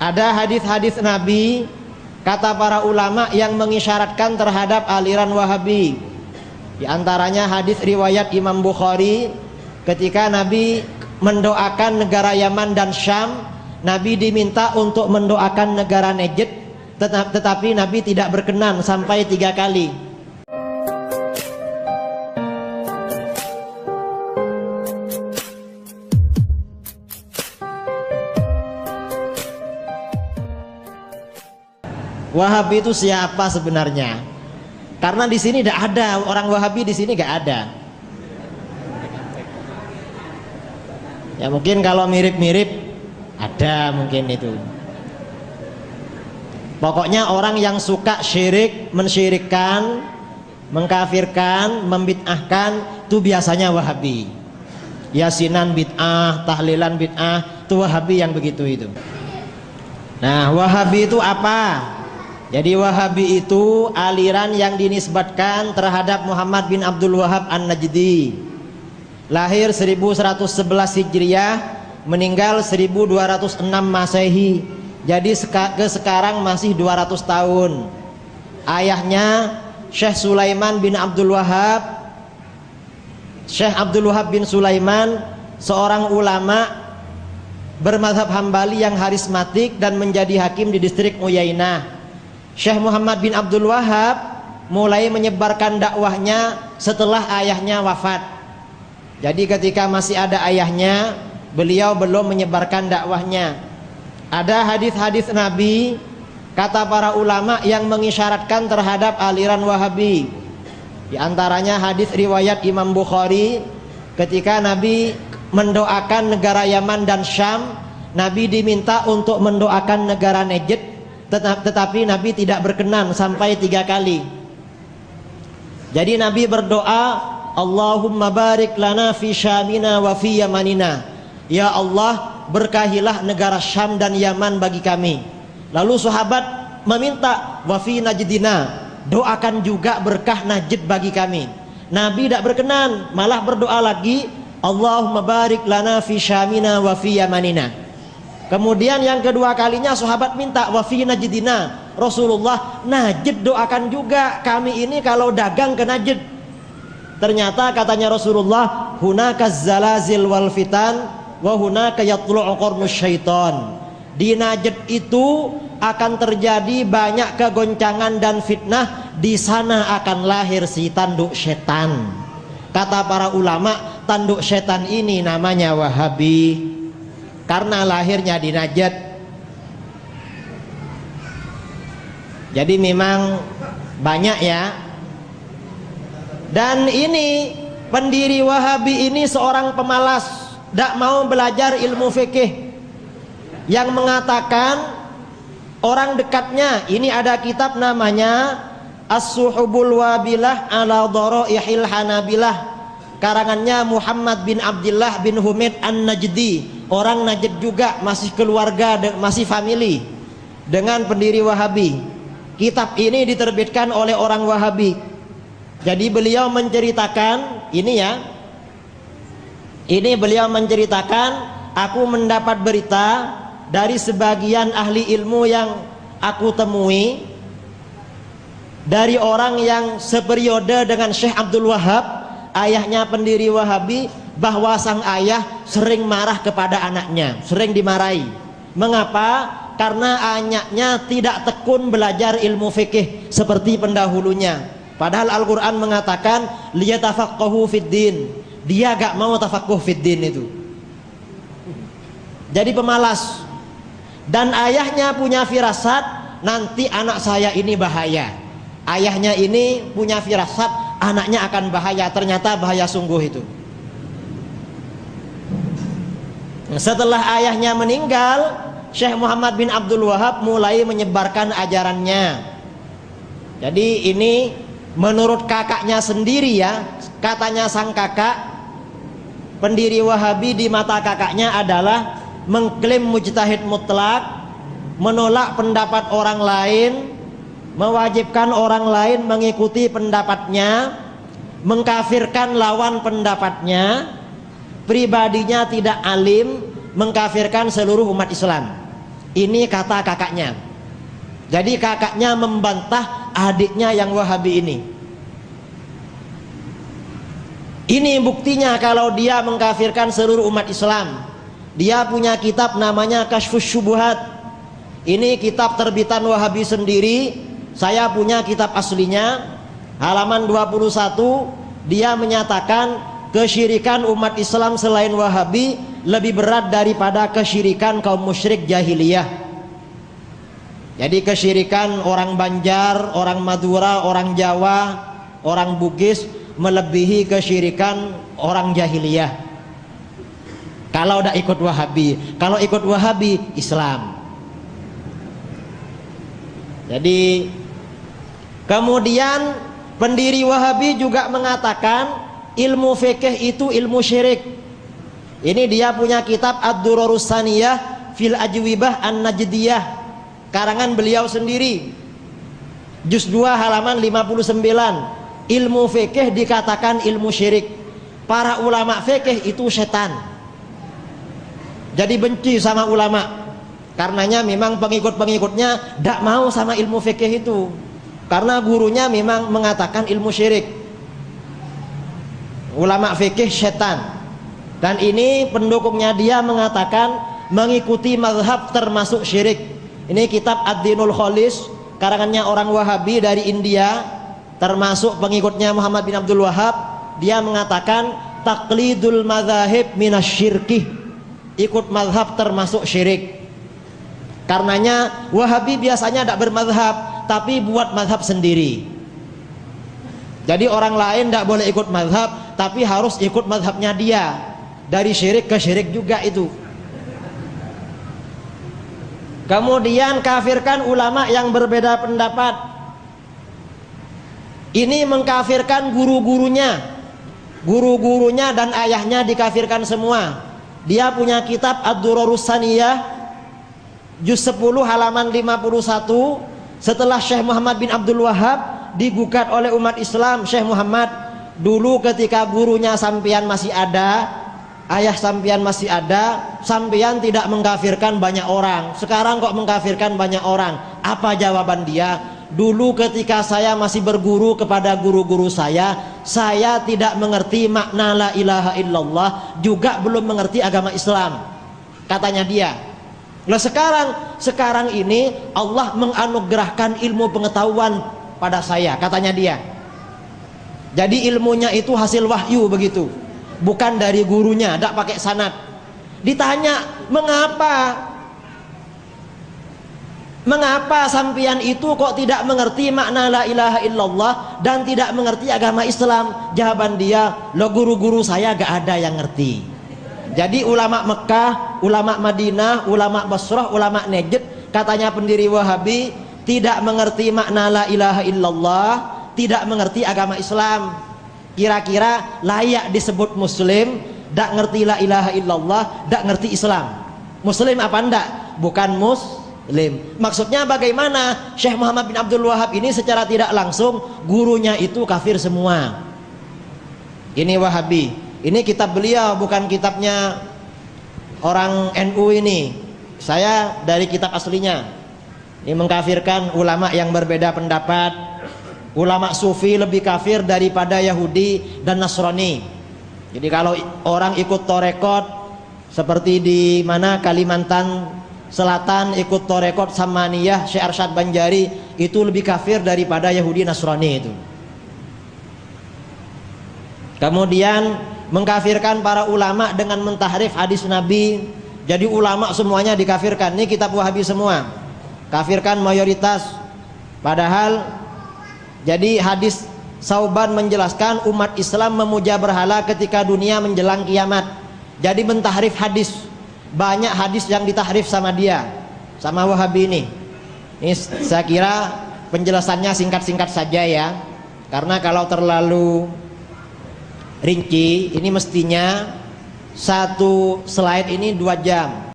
Ada hadis-hadis Nabi, kata para ulama, yang mengisyaratkan terhadap aliran Wahabi. Di antaranya hadis riwayat Imam Bukhari, ketika Nabi mendoakan negara Yaman dan Syam, Nabi diminta untuk mendoakan negara Najd, tetapi Nabi tidak berkenan sampai 3 kali. Wahabi itu siapa sebenarnya? Karena di sini tidak ada orang Wahabi, di sini nggak ada. Ya mungkin kalau mirip-mirip ada mungkin itu. Pokoknya orang yang suka syirik, mensyirikkan, mengkafirkan, membid'ahkan, itu biasanya Wahabi. Yasinan bid'ah, tahlilan bid'ah, itu Wahabi yang begitu itu. Nah, Wahabi itu apa? Jadi Wahabi itu aliran yang dinisbatkan terhadap Muhammad bin Abdul Wahhab An-Najdi. Lahir 1111 Hijriah, meninggal 1206 Masehi. Jadi sekarang masih 200 tahun. Ayahnya Syekh Sulaiman bin Abdul Wahhab. Syekh Abdul Wahhab bin Sulaiman seorang ulama bermazhab Hambali yang harismatik dan menjadi hakim di distrik Uyainah. Syekh Muhammad bin Abdul Wahhab mulai menyebarkan dakwahnya setelah ayahnya wafat. Jadi ketika masih ada ayahnya, beliau belum menyebarkan dakwahnya. Ada hadis-hadis Nabi, kata para ulama, yang mengisyaratkan terhadap aliran Wahabi. Di antaranya hadis riwayat Imam Bukhari, ketika Nabi mendoakan negara Yaman dan Syam, Nabi diminta untuk mendoakan negara Najd, tetapi Nabi tidak berkenan sampai 3 kali. Jadi Nabi berdoa, Allahumma barik lana fi Syamina wa fi Yamanina. Ya Allah, berkahilah negara Syam dan Yaman bagi kami. Lalu sahabat meminta, wa fi Najdina, doakan juga berkah Najd bagi kami. Nabi tidak berkenan, malah berdoa lagi, Allahumma barik lana fi Syamina wa fi Yamanina. Kemudian yang kedua kalinya sahabat minta, wa fi Najdina, Rasulullah, Najd doakan juga kami ini kalau dagang ke Najd. Ternyata katanya Rasulullah, hunaka zalazil wal fitan wa hunaka yatlu'u qarnus syaitan. Di Najd itu akan terjadi banyak kegoncangan dan fitnah, di sana akan lahir si tanduk setan. Kata para ulama, tanduk setan ini namanya Wahabi, karena lahirnya di Najd. Jadi memang banyak ya. Dan ini pendiri Wahabi ini seorang pemalas, tidak mau belajar ilmu fikih, yang mengatakan orang dekatnya. Ini ada kitab namanya As-Suhubul Wabilah ala Dharaihil Hanabilah, karangannya Muhammad bin Abdullah bin Humaid An-Najdi, orang Najd juga, masih keluarga, masih family dengan pendiri Wahabi. Kitab ini diterbitkan oleh orang Wahabi. Jadi beliau menceritakan ini ya, ini beliau menceritakan, aku mendapat berita dari sebagian ahli ilmu yang aku temui, dari orang yang seperiode dengan Syekh Abdul Wahhab, ayahnya pendiri Wahabi, bahwa sang ayah sering marah kepada anaknya, sering dimarahi. Mengapa? Karena anaknya tidak tekun belajar ilmu fikih seperti pendahulunya. Padahal Al-Quran mengatakan liyatafaqahu fiddin, dia gak mau tafaqquh fiddin itu. Jadi pemalas. Dan ayahnya punya firasat, nanti anak saya ini bahaya. Ayahnya ini punya firasat, anaknya akan bahaya. Ternyata bahaya sungguh itu. Setelah ayahnya meninggal, Syekh Muhammad bin Abdul Wahhab mulai menyebarkan ajarannya. Jadi ini menurut kakaknya sendiri ya, katanya sang kakak, pendiri Wahabi di mata kakaknya adalah mengklaim mujtahid mutlak, menolak pendapat orang lain, mewajibkan orang lain mengikuti pendapatnya, mengkafirkan lawan pendapatnya, pribadinya tidak alim, mengkafirkan seluruh umat Islam. Ini kata kakaknya. Jadi kakaknya membantah adiknya yang Wahabi ini. Ini buktinya kalau dia mengkafirkan seluruh umat Islam. Dia punya kitab namanya Kasyfus Syubuhat. Ini kitab terbitan Wahabi sendiri. Saya punya kitab aslinya. Halaman 21, dia menyatakan kesyirikan umat Islam selain Wahabi lebih berat daripada kesyirikan kaum musyrik jahiliyah. Jadi kesyirikan orang Banjar, orang Madura, orang Jawa, orang Bugis melebihi kesyirikan orang jahiliyah. Kalau udah ikut Wahabi, kalau ikut Wahabi Islam. Jadi kemudian pendiri Wahabi juga mengatakan ilmu fikih itu ilmu syirik. Ini dia punya kitab Ad-Durarus Saniyah fil Ajwibah An-Najdiyah, karangan beliau sendiri, juz 2 halaman 59. Ilmu fikih dikatakan ilmu syirik. Para ulama fikih itu setan. Jadi benci sama ulama. Karenanya memang pengikut-pengikutnya tidak mau sama ilmu fikih itu. Karena gurunya memang mengatakan ilmu syirik. Ulama fikih setan. Dan ini pendukungnya dia mengatakan mengikuti mazhab termasuk syirik. Ini kitab Ad-Dinul Khalis, karangannya orang Wahabi dari India, termasuk pengikutnya Muhammad bin Abdul Wahab. Dia mengatakan taqlidul madzahib minasyirki. Ikut mazhab termasuk syirik. Karenanya Wahabi biasanya tidak bermazhab, tapi buat mazhab sendiri. Jadi orang lain tidak boleh ikut mazhab, tapi harus ikut mazhabnya dia. Dari syirik ke syirik juga itu. Kemudian kafirkan ulama yang berbeda pendapat. Ini mengkafirkan guru-gurunya. Guru-gurunya dan ayahnya dikafirkan semua. Dia punya kitab Ad-Durarus Saniyah juz 10 halaman 51. Setelah Syekh Muhammad bin Abdul Wahab digugat oleh umat Islam, Syekh Muhammad, dulu ketika gurunya sampean masih ada, ayah sampean masih ada, sampean tidak mengkafirkan banyak orang. Sekarang kok mengkafirkan banyak orang? Apa jawaban dia? Dulu ketika saya masih berguru kepada guru-guru saya tidak mengerti makna la ilaha illallah, juga belum mengerti agama Islam, katanya dia. Nah sekarang ini Allah menganugerahkan ilmu pengetahuan pada saya, katanya dia. Jadi ilmunya itu hasil wahyu begitu, bukan dari gurunya, tidak pakai sanad. Ditanya mengapa sampian itu kok tidak mengerti makna la ilaha illallah dan tidak mengerti agama Islam? Jawaban dia, lo guru-guru saya gak ada yang ngerti. Jadi ulama Mekah, ulama Madinah, ulama Basrah, ulama Najd, katanya pendiri Wahabi, tidak mengerti makna la ilaha illallah, tidak mengerti agama Islam. Kira-kira layak disebut muslim, gak ngerti la ilaha illallah, gak ngerti Islam. Muslim apa enggak? Bukan muslim. Maksudnya bagaimana? Syekh Muhammad bin Abdul Wahab ini secara tidak langsung gurunya itu kafir semua. Ini Wahabi. Ini kitab beliau, bukan kitabnya orang NU ini. Saya dari kitab aslinya. Ini mengkafirkan ulama yang berbeda pendapat. Ulama Sufi lebih kafir daripada Yahudi dan Nasrani. Jadi kalau orang ikut torekot seperti di mana Kalimantan Selatan ikut torekot Samaniyah Syekh Arsyad Banjari, itu lebih kafir daripada Yahudi Nasrani itu. Kemudian mengkafirkan para ulama dengan mentahrif hadis Nabi. Jadi ulama semuanya dikafirkan. Ini kitab Wahabi semua. Kafirkan mayoritas. Padahal jadi hadis Sauban menjelaskan umat Islam memuja berhala ketika dunia menjelang kiamat. Jadi mentahrif hadis. Banyak hadis yang ditahrif sama dia, sama Wahabi ini. Ini saya kira penjelasannya singkat-singkat saja ya, karena kalau terlalu rinci ini mestinya satu slide ini 2 jam.